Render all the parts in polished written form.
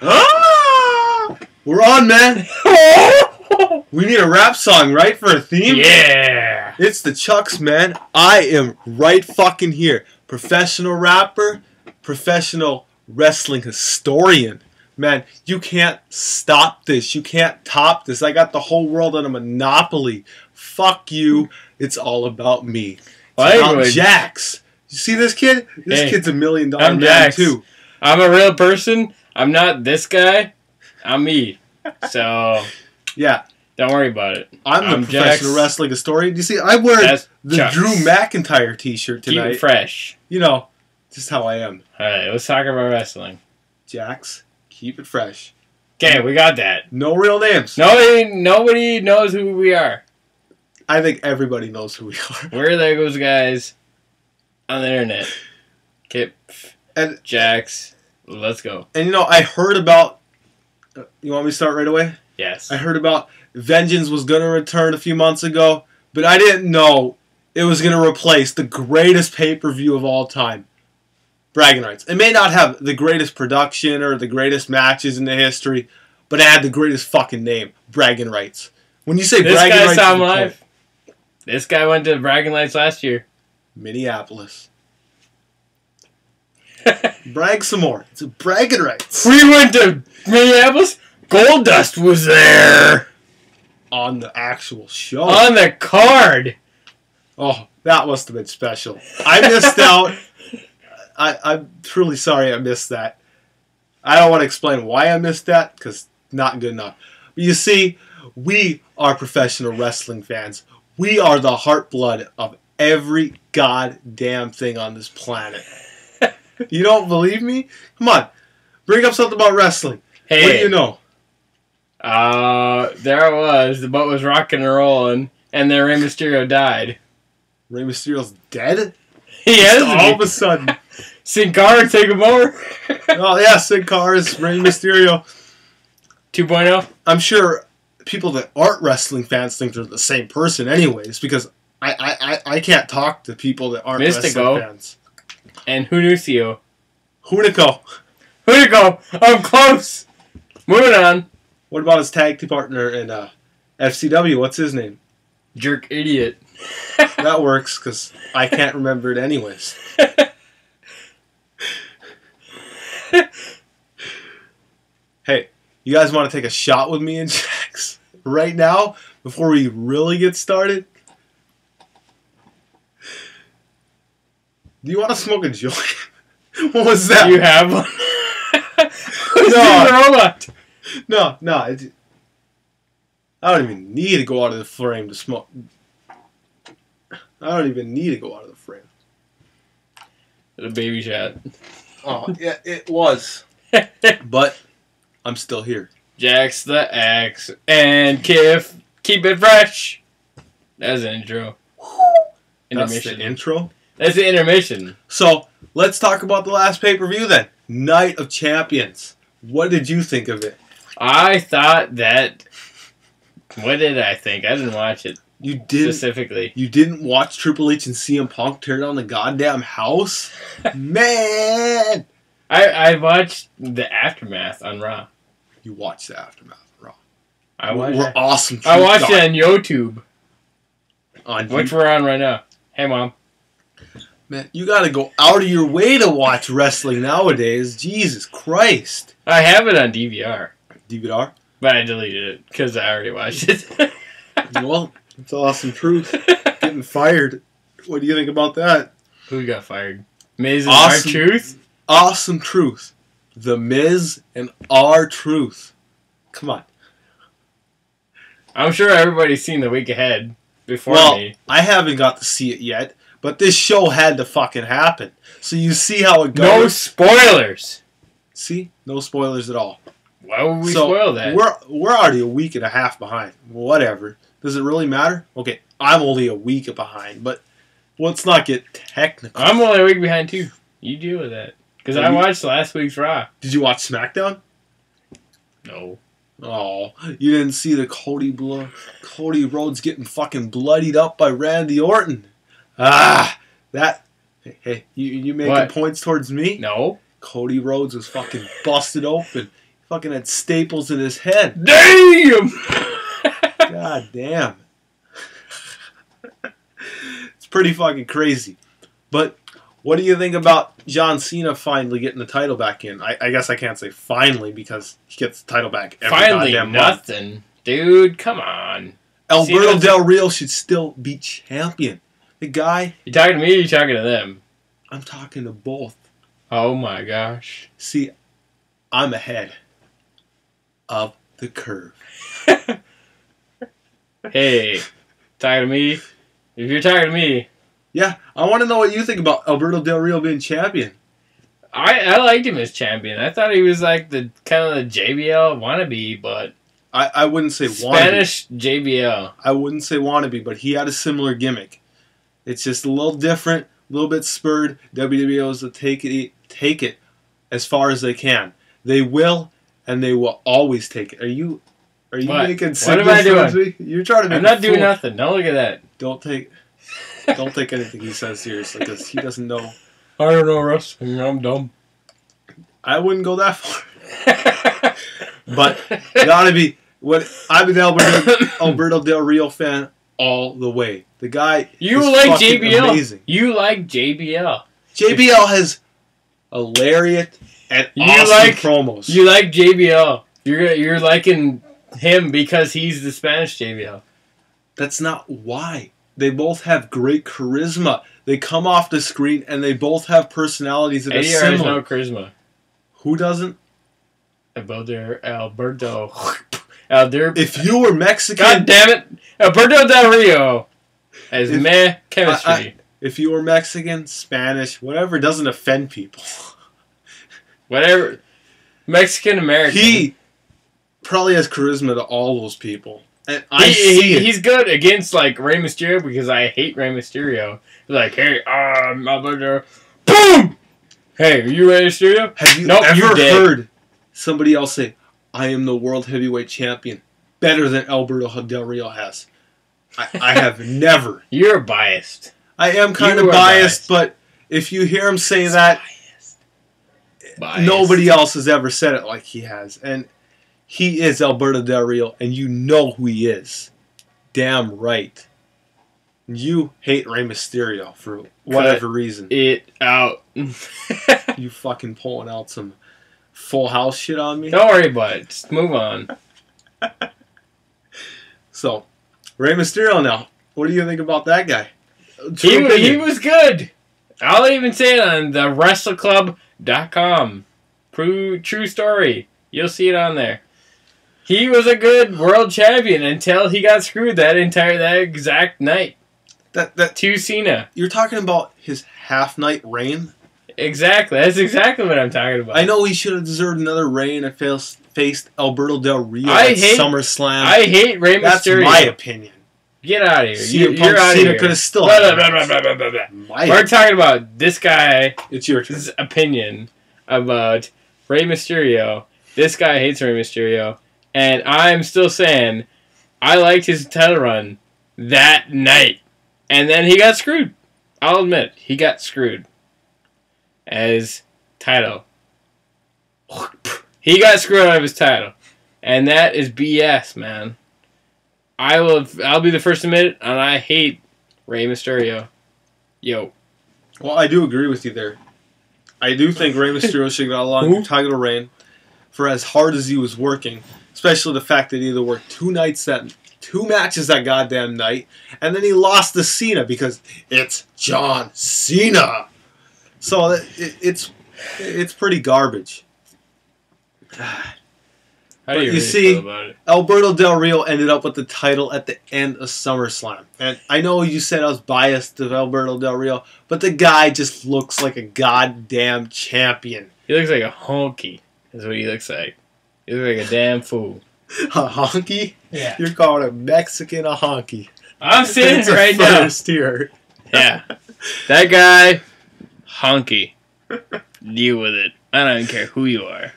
We're on, man. We need a rap song, right, for a theme? Yeah. It's the Chucks, man. I am right fucking here. Professional rapper, professional wrestling historian. Man, you can't stop this. You can't top this. I got the whole world on a monopoly. Fuck you. It's all about me. I'm Jax. You see this kid? This kid's $1 million man, Jax. too. I'm a real person. I'm not this guy. I'm me. So, yeah. Don't worry about it. I'm the professional wrestling historian. You see, I wear the Chucks. Drew McIntyre t-shirt tonight. Keep it fresh. You know, just how I am. Alright, let's talk about wrestling. Jax, keep it fresh. Okay, we got that. No real names. Nobody knows who we are. I think everybody knows who we are. We're those guys on the internet. KiF and Jax. Let's go. And you know, I heard about... you want me to start right away? Yes. I heard about Vengeance was going to return a few months ago, but I didn't know it was going to replace the greatest pay-per-view of all time. Bragging rights. It may not have the greatest production or the greatest matches in the history, but it had the greatest fucking name. Bragging rights. When you say bragging rights... This guy saw him live. This guy went to bragging rights last year. Minneapolis. Brag some more. It's a bragging rights. We went to Minneapolis. Goldust was there. On the actual show. On the card. Oh, that must have been special. I missed out. I'm truly sorry I missed that. I don't want to explain why I missed that, because not good enough. But you see, we are professional wrestling fans. We are the heartblood of every goddamn thing on this planet. You don't believe me? Come on. Bring up something about wrestling. Hey. What do you know? There it was. The boat was rocking and rolling, and then Rey Mysterio died. Rey Mysterio's dead? He is. All of a sudden. Sin Cara, take him over. Oh, yeah, Sin Cara's Rey Mysterio. 2.0? I'm sure people that aren't wrestling fans think they're the same person anyways, because I can't talk to people that aren't wrestling fans. And Hunicio. Hunico. I'm close. Moving on. What about his tag team partner in FCW? What's his name? Jerk Idiot. That works, because I can't remember it anyways. Hey, you guys want to take a shot with me and Jax right now before we really get started? Do you want to smoke a joint? What was that? You have one? No. The robot. No. I don't even need to go out of the frame to smoke. I don't even need to go out of the frame. The baby shot. Oh, yeah, it was. But I'm still here. Jax the X and KiF. Keep it fresh. That's the intro. That's the intro? That's the intermission. So, let's talk about the last pay-per-view then. Night of Champions. What did you think of it? I thought that... What did I think? I didn't watch it. You didn't... Specifically. You didn't watch Triple H and CM Punk tear down the goddamn house? Man! I watched the Aftermath on Raw. You watched the Aftermath on Raw. We're awesome. I watched it on YouTube. Which YouTube? we're on right now. Hey, Mom. Man, you gotta go out of your way to watch wrestling nowadays. Jesus Christ. I have it on DVR. DVR? But I deleted it because I already watched it. Well, it's awesome truth. Getting fired. What do you think about that? Who got fired? Miz and R-Truth? Awesome truth. The Miz and R-Truth. Come on. I'm sure everybody's seen The Week Ahead before me. I haven't got to see it yet, but this show had to fucking happen. So you see how it goes. No spoilers. See? No spoilers at all. Why would we spoil that? We're already a week and a half behind. Whatever. Does it really matter? Okay, I'm only a week behind, but let's not get technical. I'm only a week behind too. You deal with that. Because I watched last week's Raw. Did you watch SmackDown? No. Oh, you didn't see the Cody Rhodes getting fucking bloodied up by Randy Orton. That. Hey, you making points towards me? No. Cody Rhodes was fucking busted open. fucking had staples in his head. Damn! God damn. It's pretty fucking crazy. But what do you think about John Cena finally getting the title back in? I guess I can't say finally because he gets the title back every Finally, goddamn nothing. month. Dude, come on. Alberto Del Rio should still be champion. The guy... You talking to me or you talking to them? I'm talking to both. Oh my gosh. See, I'm ahead of the curve. Hey, talking to me? If you're talking to me... Yeah, I want to know what you think about Alberto Del Rio being champion. I liked him as champion. I thought he was like the kind of the JBL wannabe, but... I wouldn't say wannabe. Spanish JBL. I wouldn't say wannabe, but he had a similar gimmick. It's just a little different, a little bit spurred. WWO's will take it as far as they can. They will, and they will always take it. Are you What? making What am I doing? Me? You're trying to make I'm not a doing fool. nothing. Don't look at that. Don't take anything he says seriously because he doesn't know. I don't know wrestling. I'm dumb. I wouldn't go that far. But gotta be I'm an Alberto Del Rio fan all the way. The guy You is like fucking JBL. amazing. You like JBL. JBL has a lariat and You awesome like- promos. You like JBL. You're liking him because he's the Spanish JBL. That's not why. They both have great charisma. They come off the screen and they both have personalities that are Eddie has similar. no charisma. Who doesn't? Alberto. If you were Mexican... God damn it! Alberto Del Rio has meh chemistry. If you were Mexican, Spanish, whatever doesn't offend people. Whatever. Mexican American. He probably has charisma to all those people. And I see it. He's good against like Rey Mysterio because I hate Rey Mysterio. He's like, hey, Alberto. Boom! Hey, are you Rey Mysterio? Have you Nope, ever you're dead. heard somebody else say, I am the world heavyweight champion, better than Alberto Del Rio has? I have never. You're biased. I am kind You of are biased, but if you hear him say that, Biased. nobody else has ever said it like he has. And he is Alberto Del Rio, and you know who he is. Damn right. You hate Rey Mysterio for whatever reason. It out. You fucking pulling out some Full House shit on me? Don't worry about it. Just move on. So, Rey Mysterio now. What do you think about that guy? He was good. I'll even say it on the WrestleClub.com. True story. You'll see it on there. He was a good world champion until he got screwed that exact night. That To Cena. You're talking about his half-night reign? Exactly. That's exactly what I'm talking about. I know he should have deserved another reign and faced Alberto Del Rio I at hate- SummerSlam. I hate Rey That's Mysterio. my opinion. Get out of here. CM You're Punk out of Cena here. could have still Blah, had blah, a blah, match. blah, blah, blah, blah. My We're talking about this guy's It's your turn. opinion about Rey Mysterio. This guy hates Rey Mysterio. And I'm still saying I liked his title run that night. And then he got screwed. I'll admit, he got screwed. As title. He got screwed out of his title. And that is BS, man. I'll be the first to admit it, and I hate Rey Mysterio. Yo. Well, I do agree with you there. I do think Rey Mysterio should have got a long title reign for as hard as he was working. Especially the fact that he either worked two matches that goddamn night, and then he lost to Cena because it's John Cena. So it's pretty garbage. How do you really see, feel about it? Alberto Del Rio ended up with the title at the end of SummerSlam. And I know you said I was biased to Alberto Del Rio, but the guy just looks like a goddamn champion. He looks like a honky, is what he looks like. He looks like a damn fool. A honky? Yeah. You're calling a Mexican a honky. I'm saying It's it a right now. first here. Yeah. That guy, honky. Deal with it. I don't care who you are.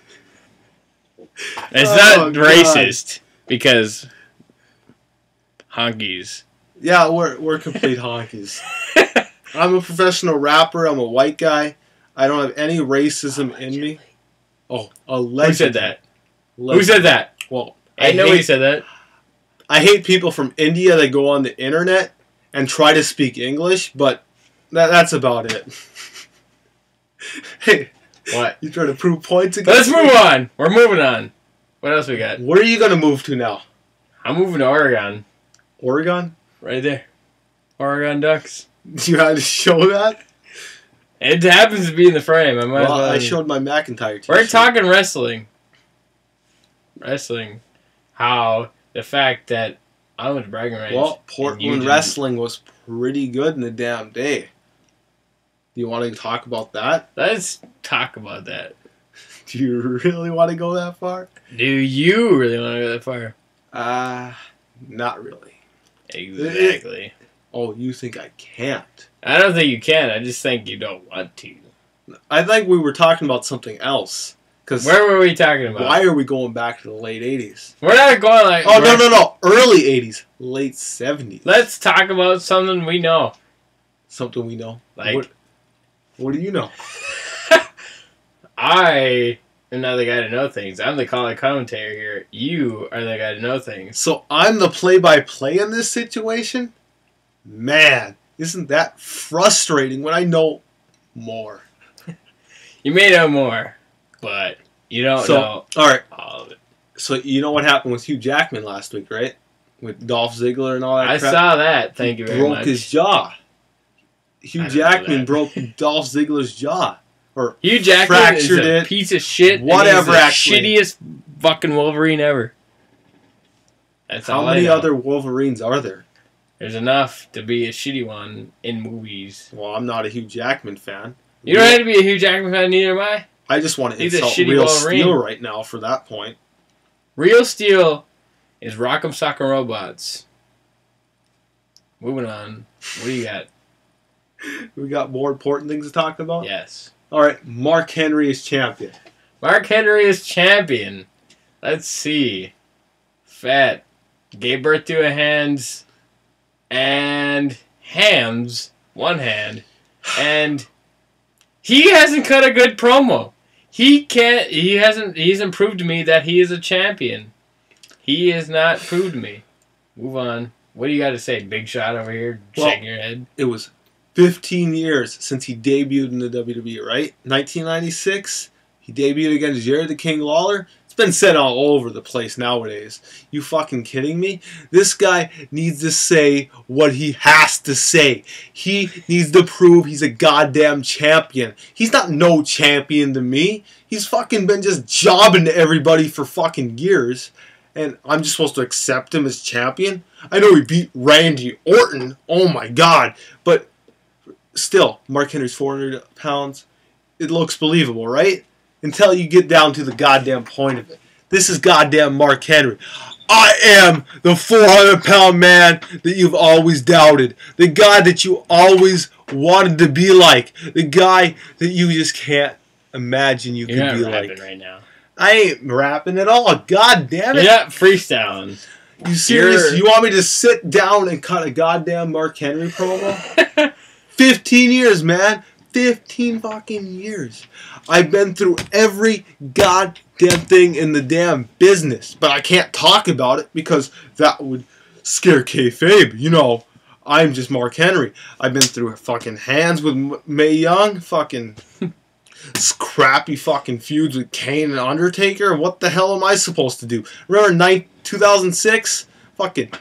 It's Oh, not God. racist because honkies. Yeah, we're complete honkies. I'm a professional rapper. I'm a white guy. I don't have any racism in me. Oh, allegedly. Who said that? Who said that? Well, I know he said that. I hate people from India that go on the internet and try to speak English, but that's about it. Hey, what? You trying to prove points again? Let's move on. We're moving on. What else we got? Where are you going to move to now? I'm moving to Oregon. Oregon? Right there. Oregon Ducks. You had to show that? It happens to be in the frame. I showed my McIntyre t-shirt. We're talking wrestling. How the fact that I went to bragging rights. Well, Portland wrestling was pretty good in the damn day. Do you want to talk about that? Let's talk about that. Do you really want to go that far? Do you really want to go that far? Not really. Exactly. Oh, you think I can't? I don't think you can. I just think you don't want to. I think we were talking about something else. Where were we talking about? Why are we going back to the late 80s? We're not going like... Oh, no. Early 80s. Late 70s. Let's talk about something we know. Something we know? Like... What do you know? I am not the guy to know things. I'm the color commentator here. You are the guy to know things. So I'm the play-by-play in this situation? Man, isn't that frustrating when I know more? You may know more, but you don't know all right. all of it. So you know what happened with Hugh Jackman last week, right? With Dolph Ziggler and all that crap? I saw that. Thank you very much. Broke his jaw. Hugh Jackman broke Dolph Ziggler's jaw. Or Hugh Jackman fractured is a piece of shit. Whatever, and he's the actually. shittiest fucking Wolverine ever. That's How all I many know. other Wolverines are there? There's enough to be a shitty one in movies. Well, I'm not a Hugh Jackman fan. You don't have to be a Hugh Jackman fan, neither am I. I just want to He's a insult shitty Real Wolverine. Steel right now for that point. Real Steel is Rock'em Sock'em Robots. Moving on. What do you got? We got more important things to talk about? Yes. All right, Mark Henry is champion. Mark Henry is champion. Let's see. Fat. Gave birth to a hands and hams. One hand. And he hasn't cut a good promo. He's proved to me that he is a champion. He has not proved to me. Move on. What do you got to say? Big shot over here, shaking your head. It was 15 years since he debuted in the WWE, right? 1996, he debuted against Jerry the King Lawler. It's been said all over the place nowadays. You fucking kidding me? This guy needs to say what he has to say. He needs to prove he's a goddamn champion. He's not no champion to me. He's fucking been just jobbing to everybody for fucking years. And I'm just supposed to accept him as champion? I know he beat Randy Orton. Oh my god. But still, Mark Henry's 400 pounds. It looks believable, right? Until you get down to the goddamn point of it. This is goddamn Mark Henry. I am the 400-pound man that you've always doubted. The guy that you always wanted to be like. The guy that you just can't imagine you could be like. You're right now. I ain't rapping at all. God damn it. You're not freestyling. You serious? You want me to sit down and cut a goddamn Mark Henry promo? 15 years, man. 15 fucking years. I've been through every goddamn thing in the damn business. But I can't talk about it because that would scare kayfabe. You know, I'm just Mark Henry. I've been through fucking hands with Mae Young. Fucking crappy fucking feuds with Kane and Undertaker. What the hell am I supposed to do? Remember 2006? Fucking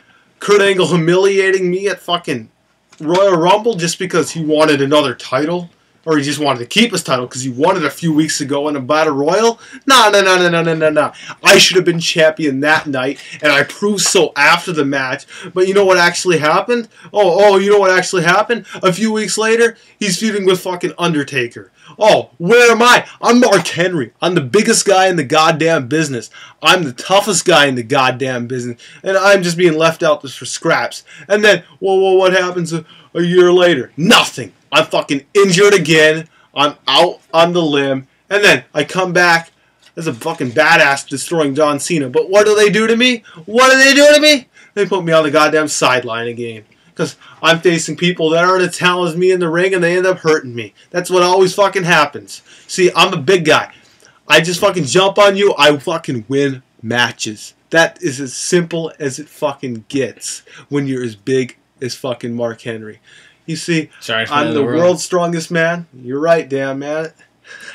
Kurt Angle humiliating me at fucking Royal Rumble just because he wanted another title? Or he just wanted to keep his title because he won it a few weeks ago in a Battle Royal? No. I should have been champion that night, and I proved so after the match. But you know what actually happened? Oh, you know what actually happened? A few weeks later, he's feuding with fucking Undertaker. Oh, where am I? I'm Mark Henry. I'm the biggest guy in the goddamn business. I'm the toughest guy in the goddamn business. And I'm just being left out just for scraps. And then, well, what happens a year later? Nothing. I'm fucking injured again. I'm out on the limb. And then I come back as a fucking badass destroying John Cena. But what do they do to me? What do they do to me? They put me on the goddamn sideline again. Because I'm facing people that aren't as talented as me in the ring and they end up hurting me. That's what always fucking happens. See, I'm a big guy. I just fucking jump on you, I fucking win matches. That is as simple as it fucking gets when you're as big as fucking Mark Henry. You see, I'm the world's strongest man. You're right, damn man.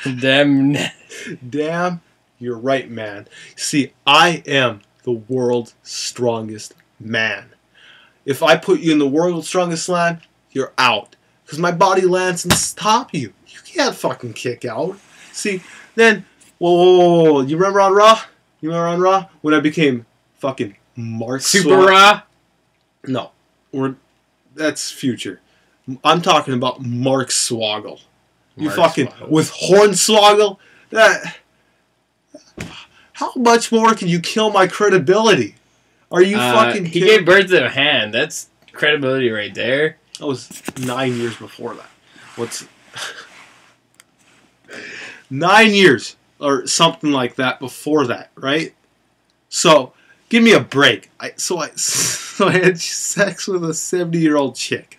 Damn, you're right, man. See, I am the world's strongest man. If I put you in the world's strongest slam, you're out. Because my body lands and stop you. You can't fucking kick out. See, then, whoa. You remember on Raw? When I became fucking Mark Super Raw? No. That's future. I'm talking about Mark Swoggle. You fucking, Swoggle. With Hornswoggle? How much more can you kill my credibility? Are you fucking kidding? He gave birth to a hand. That's credibility right there. That was 9 years before that. 9 years or something like that before that, right? So, give me a break. So I had sex with a 70-year-old chick.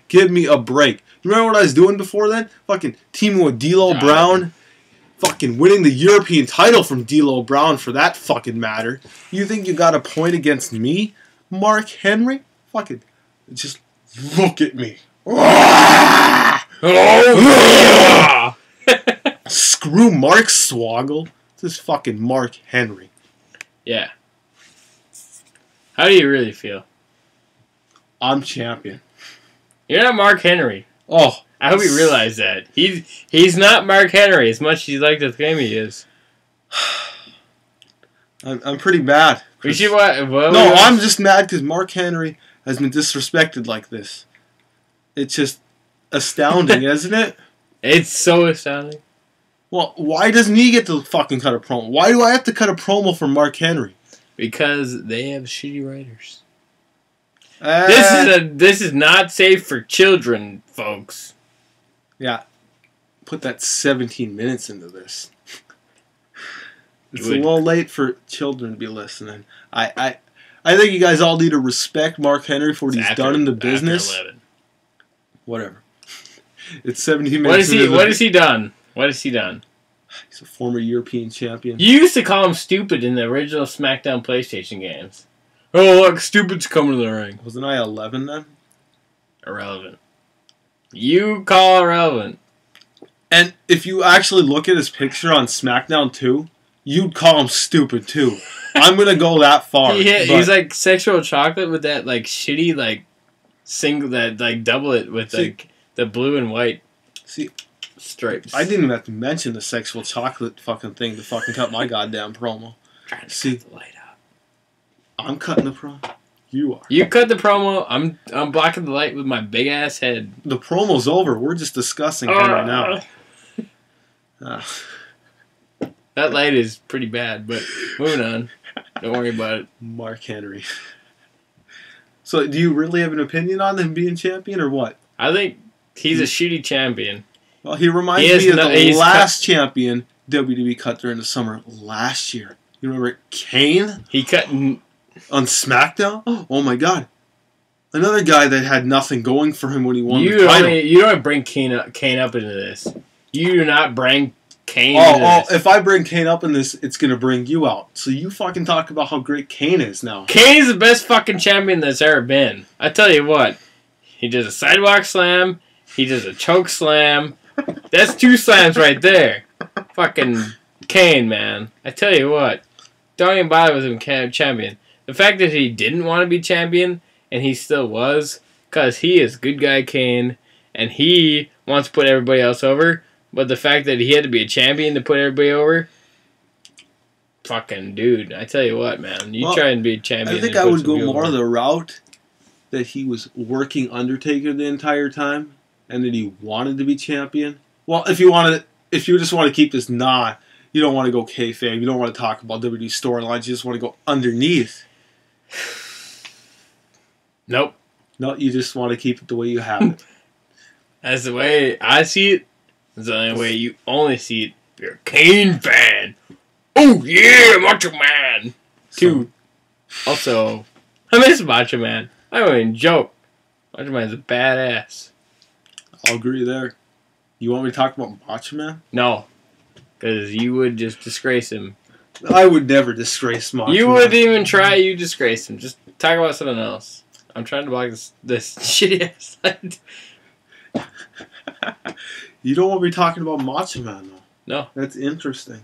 Give me a break. You remember what I was doing before then? Fucking teaming with D'Lo Brown. Fucking winning the European title from D'Lo Brown for that fucking matter. You think you got a point against me, Mark Henry? Fucking just look at me. Screw Mark Swoggle. This is fucking Mark Henry. Yeah. How do you really feel? I'm champion. You're not Mark Henry. Oh. I hope you realize that. He's not Mark Henry as much as you like to claim he is. I'm pretty bad. I'm just mad because Mark Henry has been disrespected like this. It's just astounding, isn't it? It's so astounding. Well, why doesn't he get to fucking cut a promo? Why do I have to cut a promo for Mark Henry? Because they have shitty writers. This is not safe for children, folks. Yeah, put that 17 minutes into this. It's a little late for children to be listening. I think you guys all need to respect Mark Henry for what he's done in the business. Whatever. It's 17 minutes. What has he done? What has he done? He's a former European champion. You used to call him stupid in the original SmackDown PlayStation games. Oh, look, stupid's coming to the ring. Wasn't I 11 then? Irrelevant. You call irrelevant. And if you actually look at his picture on SmackDown 2, you'd call him stupid too. I'm going to go that far. He's like sexual chocolate with that like shitty like single that like double it with like the blue and white stripes. I didn't even have to mention the sexual chocolate fucking thing to fucking cut my goddamn promo. Trying to cut the light up. I'm cutting the promo. You are. You cut the promo. I'm blocking the light with my big ass head. The promo's over. We're just discussing Henry now. That light is pretty bad, but moving on. Don't worry about it. Mark Henry. So, do you really have an opinion on him being champion, or what? I think he's a shitty champion. Well, he reminds me of the last champion WWE cut during the summer last year. You remember Kane? He cut on SmackDown? Oh my God. Another guy that had nothing going for him when he won the title. You don't bring Kane up into this. You do not bring Kane into this. If I bring Kane up in this, it's going to bring you out. So you fucking talk about how great Kane is now. Kane is the best fucking champion that's ever been. I tell you what. He does a sidewalk slam. He does a choke slam. That's 2 slams right there. Fucking Kane, man. I tell you what. Don't even bother with him champion. The fact that he didn't want to be champion, and he still was, because he is good guy Kane, and he wants to put everybody else over, but the fact that he had to be a champion to put everybody over, fucking dude, I tell you what, man, you try and be a champion. I think I would go more the route that he was working Undertaker the entire time, and that he wanted to be champion. Well, if you just want to keep this you don't want to go kayfabe, you don't want to talk about WWE storylines, you just want to go underneath. Nope. No, you just want to keep it the way you have it. That's the way I see it. That's the only way you only see it. If you're a Kane fan. Oh yeah, Macho Man. Dude. Also, I miss Macho Man. I don't even joke. Macho Man's a badass. I'll agree there. You want me to talk about Macho Man? No. Because you would just disgrace him. I would never disgrace Macho You Man. wouldn't even try. You disgrace him. Just talk about something else. I'm trying to block this shitty ass site. You don't want to be talking about Macho Man, though. No. That's interesting.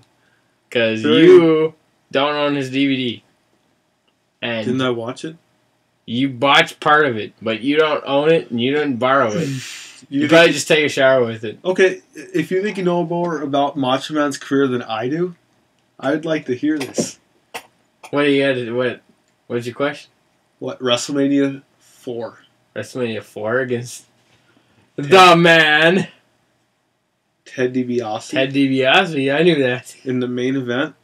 Because you don't own his DVD. And didn't I watch it? you botched part of it, but you don't own it and you didn't borrow it. You probably just take a shower with it. Okay, if you think you know more about Macho Man's career than I do, I'd like to hear this. What do you got to, what's your question? What, WrestleMania 4? WrestleMania 4 against the man. Ted DiBiase. Ted DiBiase, I knew that. In the main event.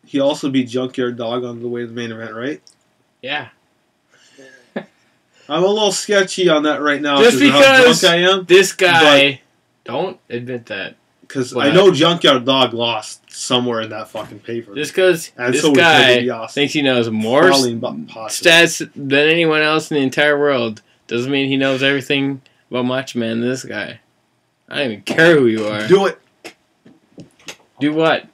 He also beat Junkyard Dog on the way to the main event, right? Yeah. I'm a little sketchy on that right now. Just because how drunk I am, this guy... Don't admit that. Because I know Junkyard Dog lost somewhere in that fucking paper. Just because this so guy thinks he knows more stats than anyone else in the entire world doesn't mean he knows everything about Macho Man than this guy. I don't even care who you are. Do it. Do what?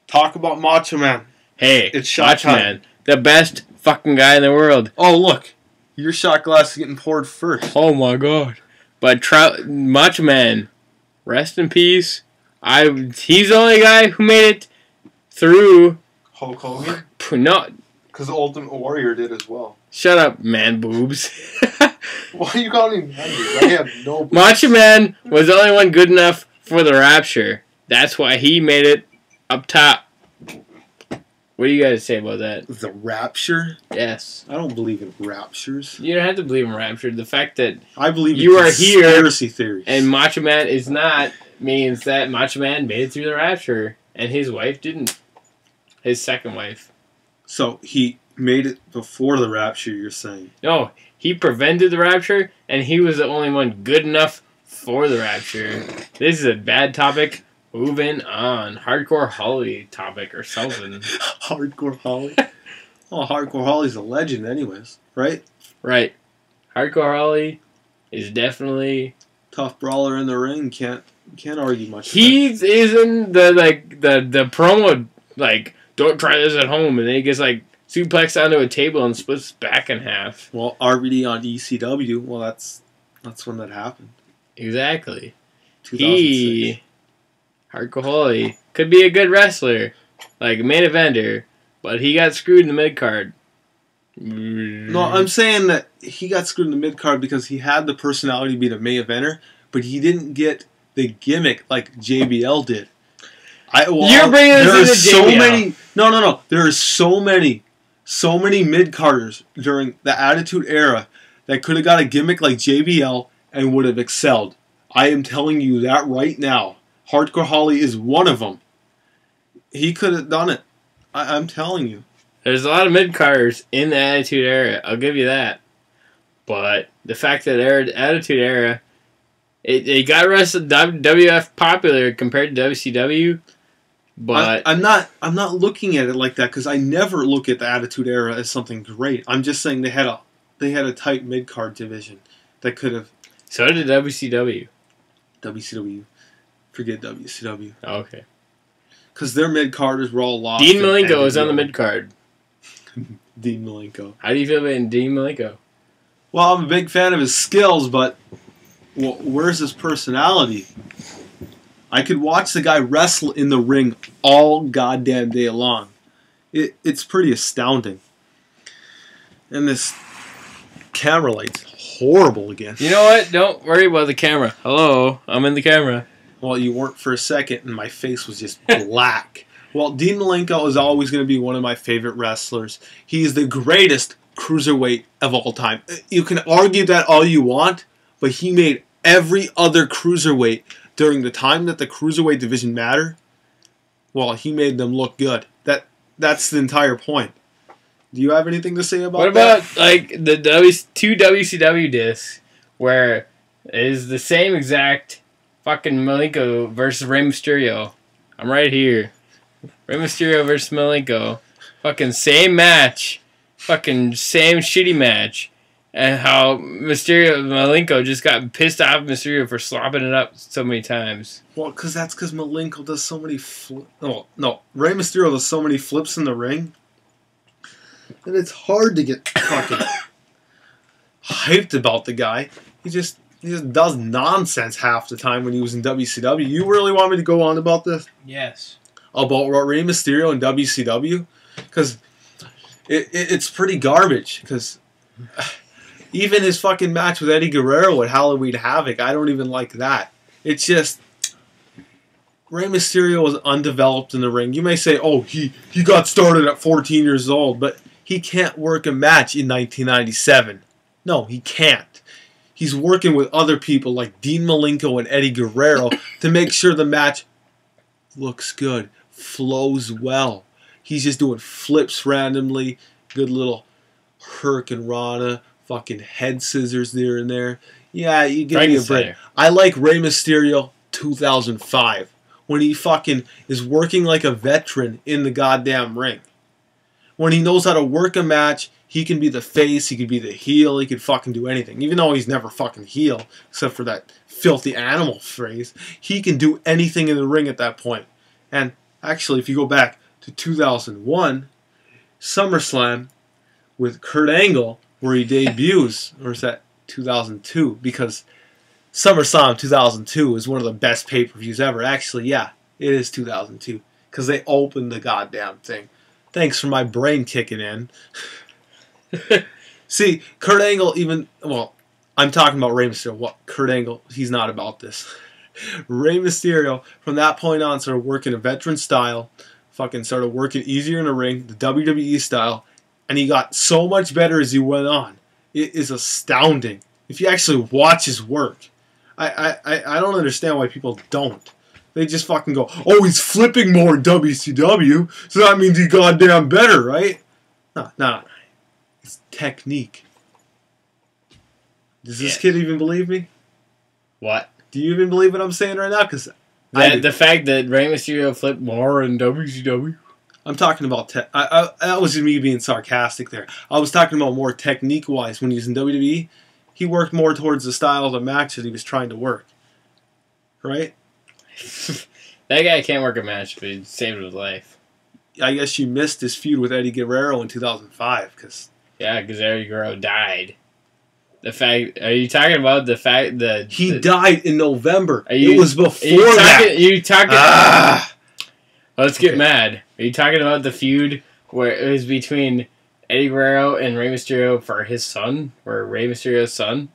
Talk about Macho Man. Hey, it's shot Macho time. Man. The best fucking guy in the world. Oh, look. Your shot glass is getting poured first. Oh, my God. But Macho Man, rest in peace. He's the only guy who made it through... Hulk Hogan? No. Because Ultimate Warrior did as well. Shut up, man boobs. Why are you calling him man boobs? I have no boobs. Macho Man was the only one good enough for the Rapture. That's why he made it up top. What do you guys say about that? The Rapture? Yes. I don't believe in raptures. You don't have to believe in Rapture. The fact that I believe you in are here conspiracy theories. And Macho Man is not means that Macho Man made it through the Rapture and his wife didn't. His second wife. So he made it before the Rapture, you're saying? No, he prevented the Rapture and he was the only one good enough for the Rapture. This is a bad topic. Moving on. Hardcore Holly topic or something. Hardcore Holly? Oh, Hardcore Holly's a legend anyways, right? Right. Hardcore Holly is definitely... Tough brawler in the ring, can't argue much. He is in the promo, like, don't try this at home, and then he gets, like, suplexed onto a table and splits his back in half. Well, RVD on ECW, well, that's when that happened. Exactly. 2006. Hardcore Holly, could be a good wrestler, like a main eventer, but he got screwed in the mid-card. No, I'm saying that he got screwed in the mid-card because he had the personality to be the main eventer, but he didn't get the gimmick like JBL did. You're bringing us into JBL. No. There are so many mid-carders during the Attitude Era that could have got a gimmick like JBL and would have excelled. I am telling you that right now. Hardcore Holly is one of them. He could have done it. I'm telling you. There's a lot of mid-carders in the Attitude Era. I'll give you that. But the fact that Attitude Era, it got WWF popular compared to WCW. But I'm not looking at it like that because I never look at the Attitude Era as something great. I'm just saying they had a tight mid-card division that could have. So did WCW. WCW. Forget WCW. Oh, okay. Because their mid-carders were all lost. Dean Malenko is on the mid-card. Dean Malenko. How do you feel about Dean Malenko? Well, I'm a big fan of his skills, but where's his personality? I could watch the guy wrestle in the ring all goddamn day long. It's pretty astounding. And this camera light's horrible again. You know what? Don't worry about the camera. Hello, I'm in the camera. Well, you weren't for a second, and my face was just black. Well, Dean Malenko is always going to be one of my favorite wrestlers. He is the greatest cruiserweight of all time. You can argue that all you want, but he made every other cruiserweight during the time that the cruiserweight division mattered. Well, he made them look good. That's the entire point. Do you have anything to say about that? What about like the two WCW discs where it is the same exact fucking Malenko versus Rey Mysterio? I'm right here. Rey Mysterio versus Malenko. Fucking same match. Fucking same shitty match. And how Malenko just got pissed off at Mysterio for slopping it up so many times. Well, because Malenko does so many no, Rey Mysterio does so many flips in the ring. And it's hard to get fucking hyped about the guy. He just does nonsense half the time when he was in WCW. You really want me to go on about this? Yes. About Rey Mysterio in WCW? Because it's pretty garbage. Because even his fucking match with Eddie Guerrero at Halloween Havoc, I don't even like that. It's just Rey Mysterio was undeveloped in the ring. You may say, oh, he got started at 14 years old, but he can't work a match in 1997. No, he can't. He's working with other people like Dean Malenko and Eddie Guerrero to make sure the match looks good, flows well. He's just doing flips randomly, good little Hurricane Rana, fucking head scissors there and there. Yeah, you give me a break. I like Rey Mysterio 2005 when he fucking is working like a veteran in the goddamn ring. When he knows how to work a match, he can be the face, he can be the heel, he can fucking do anything. Even though he's never fucking heel, except for that filthy animal phrase, he can do anything in the ring at that point. And actually, if you go back to 2001, SummerSlam with Kurt Angle, where he debuts, or is that 2002? Because SummerSlam 2002 is one of the best pay-per-views ever. Actually, yeah, it is 2002. Because they opened the goddamn thing. Thanks for my brain kicking in. See, Kurt Angle I'm talking about Rey Mysterio. What? Kurt Angle, he's not about this. Rey Mysterio, from that point on, started working a veteran style, fucking started working easier in the ring, the WWE style, and he got so much better as he went on. It is astounding. If you actually watch his work. I don't understand why people don't. They just fucking go, oh, he's flipping more in WCW, so that means he's goddamn better, right? No. It's technique. Does this kid even believe me? What? Do you even believe what I'm saying right now? Because the fact that Rey Mysterio flipped more in WCW? I'm talking about... that was just me being sarcastic there. I was talking about more technique-wise. When he was in WWE, he worked more towards the style of the match that he was trying to work. Right? That guy can't work a match, but he saved his life. I guess you missed his feud with Eddie Guerrero in 2005, because... Yeah, because Eddie Guerrero died. Are you talking about the fact that... He died in November. It was before that. Let's get mad. Are you talking about the feud where it was between Eddie Guerrero and Rey Mysterio for his son? Or Rey Mysterio's son?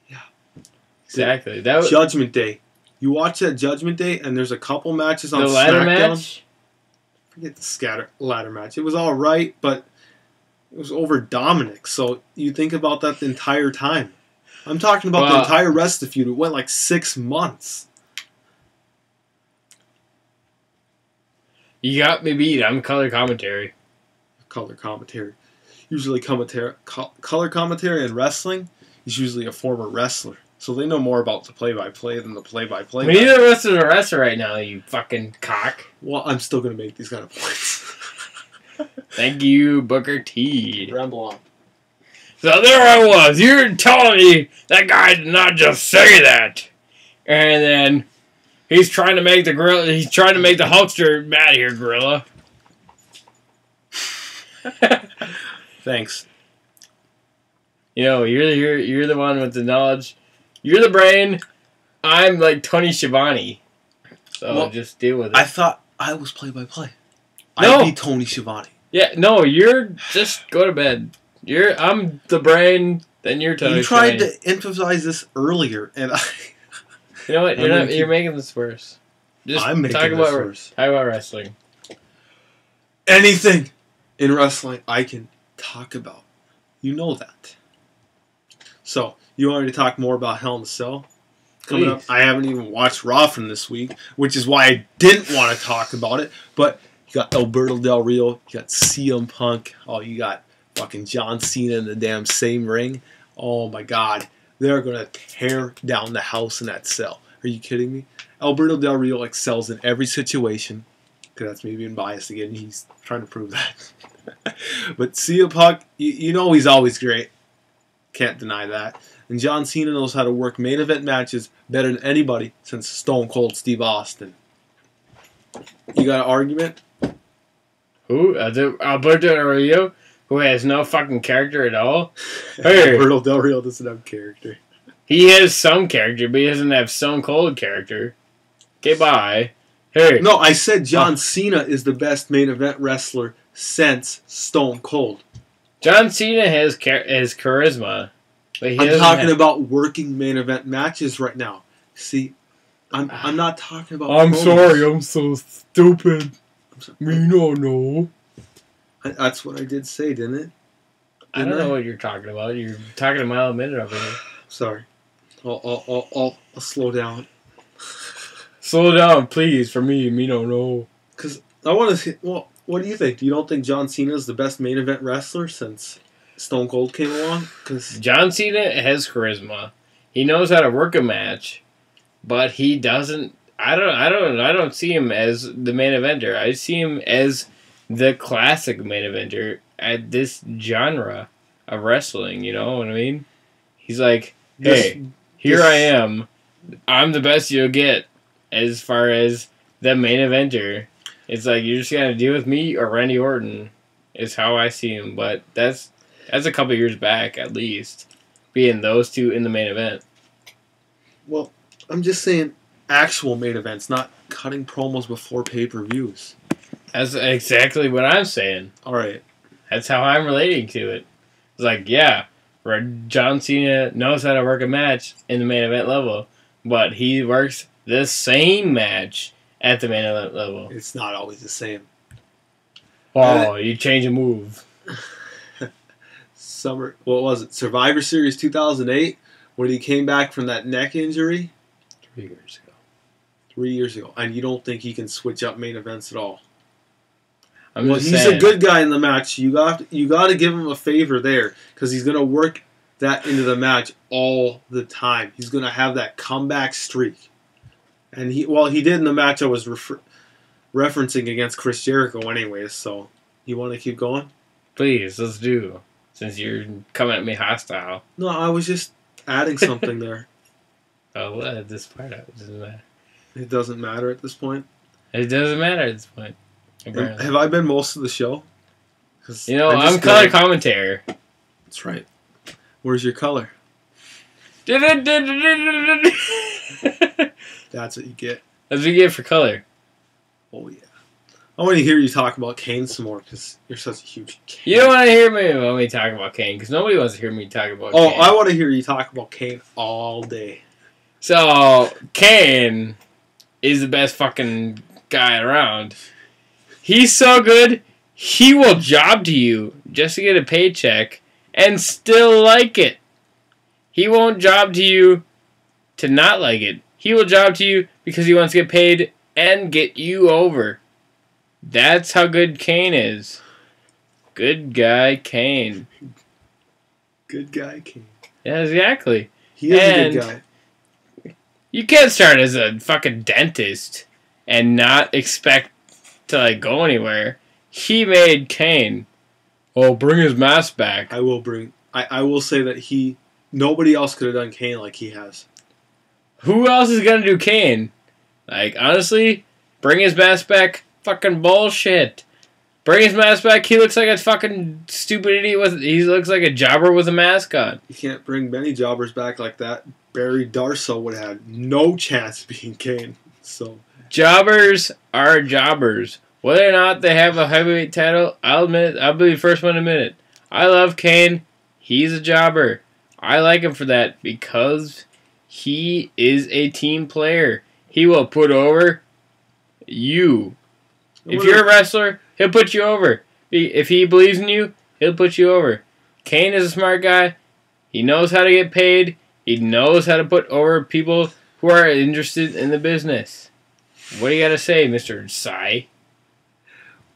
Yeah. Exactly. That was Judgment Day. You watch that Judgment Day, and there's a couple matches on SmackDown. The ladder match? Forget the ladder match. It was all right, but it was over Dominic. So you think about that the entire time. I'm talking about the entire rest of the feud. It went like 6 months. You got me beat. I'm color commentary. Color commentary. Usually color commentary in wrestling is usually a former wrestler. So they know more about the play-by-play than the play-by-play. We need a wrestler right now, you fucking cock. Well, I'm still going to make these kind of points. Thank you, Booker T. Ramble on. So there I was. You're telling me that guy did not just say that. And then he's trying to make the Hulkster mad here, Gorilla. Thanks. You know, you're the one with the knowledge. You're the brain. I'm like Tony Schiavone. So just deal with it. I thought I was play-by-play. No. I'd be Tony Schiavone. Yeah, no, you're just go to bed. I'm the brain, then you're Tony Schiavone. You tried to emphasize this earlier, and I... You know what? You're making this worse. I'm making this worse. Talk about wrestling. Anything in wrestling I can talk about. You know that. So, you want me to talk more about Hell in a Cell? Coming up, I haven't even watched Raw from this week, which is why I didn't want to talk about it. But you got Alberto Del Rio, you got CM Punk, you got fucking John Cena in the damn same ring. Oh my God, they're gonna tear down the house in that cell. Are you kidding me? Alberto Del Rio excels in every situation. Because that's me being biased again. He's trying to prove that. But CM Punk, you know he's always great. Can't deny that. And John Cena knows how to work main event matches better than anybody since Stone Cold Steve Austin. You got an argument? Who? Alberto Del Rio, who has no fucking character at all? Hey. Alberto Del Rio doesn't have character. He has some character, but he doesn't have Stone Cold character. Okay, bye. Hey. No, I said John Cena is the best main event wrestler since Stone Cold. John Cena has charisma. But I'm talking about working main event matches right now. See, I'm not talking about. I'm promos. sorry, I'm so stupid. Me don't know. That's what I did say, didn't it? I don't know what you're talking about. You're talking a mile a minute over here. Sorry. I'll slow down. Slow down, please, for me. Me don't know. Because I want to. Well, what do you think? You don't think John Cena is the best main event wrestler since Stone Cold came along? Because John Cena has charisma. He knows how to work a match, but he doesn't. I don't see him as the main eventer. I see him as the classic main eventer at this genre of wrestling. You know what I mean? He's like, hey, here I am. I'm the best you'll get as far as the main eventer. It's like you're just gonna deal with me or Randy Orton, is how I see him. But that's a couple years back at least, being those two in the main event. Well, I'm just saying actual main events, not cutting promos before pay-per-views. That's exactly what I'm saying. All right. That's how I'm relating to it. It's like, yeah, John Cena knows how to work a match in the main event level, but he works the same match at the main event level. It's not always the same. Oh, you change a move. What was it? Survivor Series 2008, when he came back from that neck injury? 3 years ago. 3 years ago. And you don't think he can switch up main events at all? He's he's a good guy in the match. You got to give him a favor there, because he's going to work that into the match all the time. He's going to have that comeback streak. And he did in the match I was referencing against Chris Jericho anyways, so you want to keep going? Please, let's do. Since you're coming at me hostile. No, I was just adding something there. Oh, well, at this part, it doesn't matter. It doesn't matter at this point? It doesn't matter at this point. Apparently. Have I been most of the show? You know, I'm color commentator. That's right. Where's your color? That's what you get. That's what you get for color. Oh, yeah. I want to hear you talk about Kane some more, because you're such a huge Kane. You don't want to hear me talk about Kane, because nobody wants to hear me talk about Kane. Oh, I want to hear you talk about Kane all day. So, Kane is the best fucking guy around. He's so good, he will job to you just to get a paycheck and still like it. He won't job to you to not like it. He will job to you because he wants to get paid and get you over. That's how good Kane is. Good guy Kane. Good guy Kane. Yeah, exactly. He is a good guy. You can't start as a fucking dentist and not expect to like go anywhere. He made Kane. Oh, bring his mask back. I will say that nobody else could have done Kane like he has. Who else is gonna do Kane? Like, honestly, bring his mask back. Fucking bullshit. Bring his mask back. He looks like a fucking stupid idiot he looks like a jobber with a mask on. You can't bring many jobbers back like that. Barry Darsow would have had no chance of being Kane. So jobbers are jobbers. Whether or not they have a heavyweight title, I'll admit it. I'll be the first one to admit it. I love Kane. He's a jobber. I like him for that because he is a team player. He will put over you. If you're a wrestler, he'll put you over. If he believes in you, he'll put you over. Kane is a smart guy. He knows how to get paid. He knows how to put over people who are interested in the business. What do you got to say, Mr. Sai?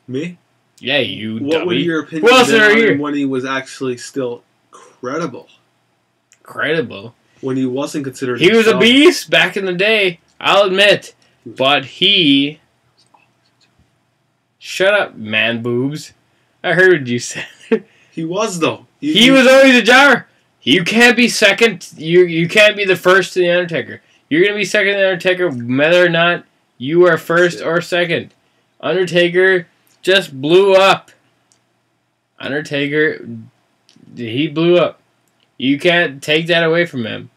Me? Yeah, you What dummy. would your opinion be on him when he was actually still credible? Credible? When he wasn't considered He was a beast back in the day, I'll admit. But he... Shut up, man boobs. I heard what you said. He was, though. He was always a jobber. You can't be second. You can't be the first to the Undertaker. You're gonna be second to the Undertaker, whether or not you are first or second. Undertaker just blew up. Undertaker, he blew up. You can't take that away from him.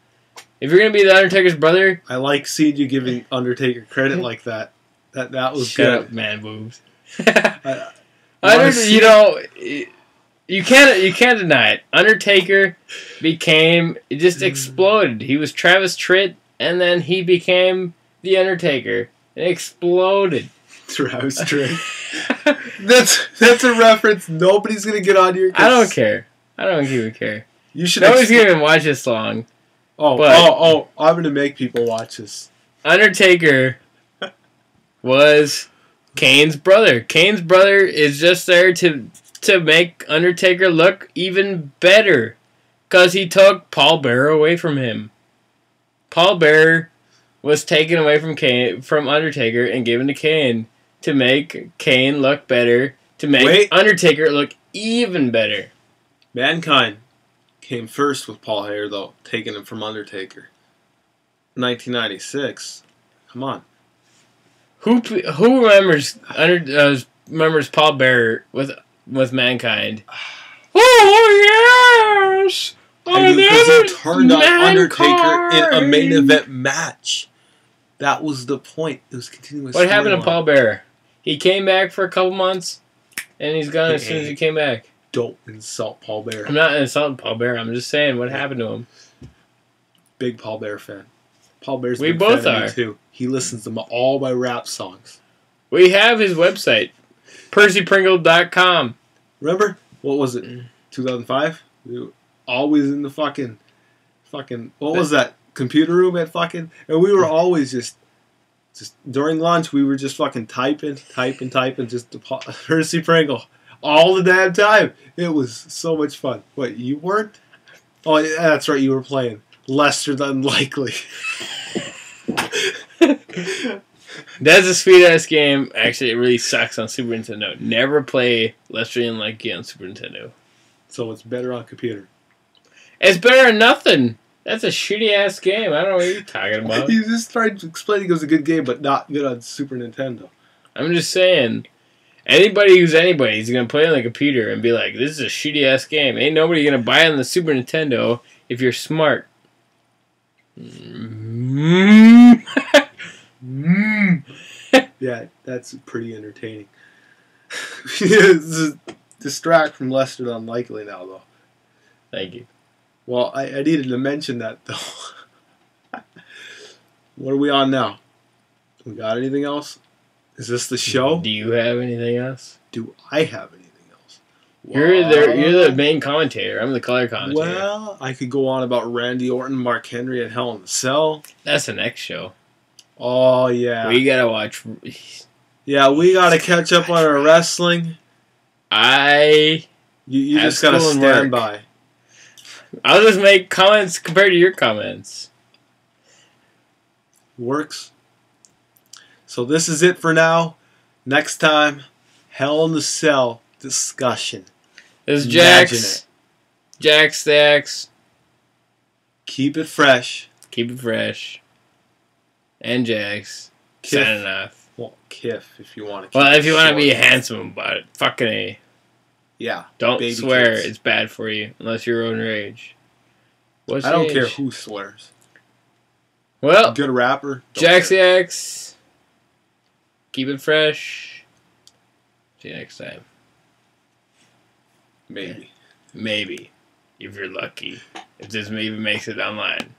If you're gonna be the Undertaker's brother, I like seeing you giving Undertaker credit like that. That was shut good. up, man, boobs. You You know, you can't deny it. Undertaker just exploded. He was Travis Tritt, and then he became the Undertaker. It exploded. Travis Tritt. That's a reference nobody's gonna get on your. I don't care. I don't even care. You should. Nobody's gonna even watch this long. Oh! I'm gonna make people watch this. Undertaker was Kane's brother. Kane's brother is just there to make Undertaker look even better, cause he took Paul Bearer away from him. Paul Bearer was taken away from Undertaker and given to Kane to make Kane look better, to make Undertaker look even better. Mankind came first with Paul Bearer, though, taking him from Undertaker. 1996. Come on. Who remembers remembers Paul Bearer with Mankind? Oh yes. And because he turned on Undertaker in a main event match. That was the point. It was continuous. What happened to Paul Bearer? He came back for a couple months, and he's gone as soon as he came back. Don't insult Paul Bearer. I'm not insulting Paul Bearer. I'm just saying what happened to him. Big Paul Bearer fan. Paul Bear's we big both fan of are. me too. He listens to all my rap songs. We have his website, percypringle.com. Remember? What was it? 2005? We were always in the fucking what was that? Computer room at fucking, and we were always just during lunch we were just fucking typing just to Percy Pringle all the damn time. It was so much fun. What, you weren't? Oh yeah, that's right, you were playing Lesser Than Likely. That's a sweet ass game. Actually, it really sucks on Super Nintendo. Never play Lesser Than Likely on Super Nintendo. So it's better on computer. It's better than nothing. That's a shitty ass game. I don't know what you're talking about. He just tried to explain it was a good game, but not good on Super Nintendo. I'm just saying, anybody who's anybody is gonna play on the computer and be like, "This is a shitty ass game." Ain't nobody gonna buy it on the Super Nintendo if you're smart. Yeah, that's pretty entertaining. Distract from Less Than Unlikely now, though. Thank you. Well, I needed to mention that, though. What are we on now? We got anything else? Is this the show? Do you have anything else? Do I have anything else? You're the main commentator. I'm the color commentator. Well, I could go on about Randy Orton, Mark Henry, and Hell in a Cell. That's the next show. Oh, yeah. We gotta watch. Yeah, we gotta catch up on our wrestling. You just gotta stand by. I'll just make comments compared to your comments. Works. So this is it for now. Next time, Hell in the Cell discussion. This is Jax. Jax the X. Keep it fresh. Keep it fresh. And Jax. Signing off. Well, KiF if you want to. Well, if you want to be handsome about it. Fucking A. Yeah. Don't swear. Kids. It's bad for you. Unless you're underage. I don't care who swears. Well. Good rapper. Jax the X. Keep it fresh. See you next time. Maybe. Maybe. If you're lucky. If this even makes it online.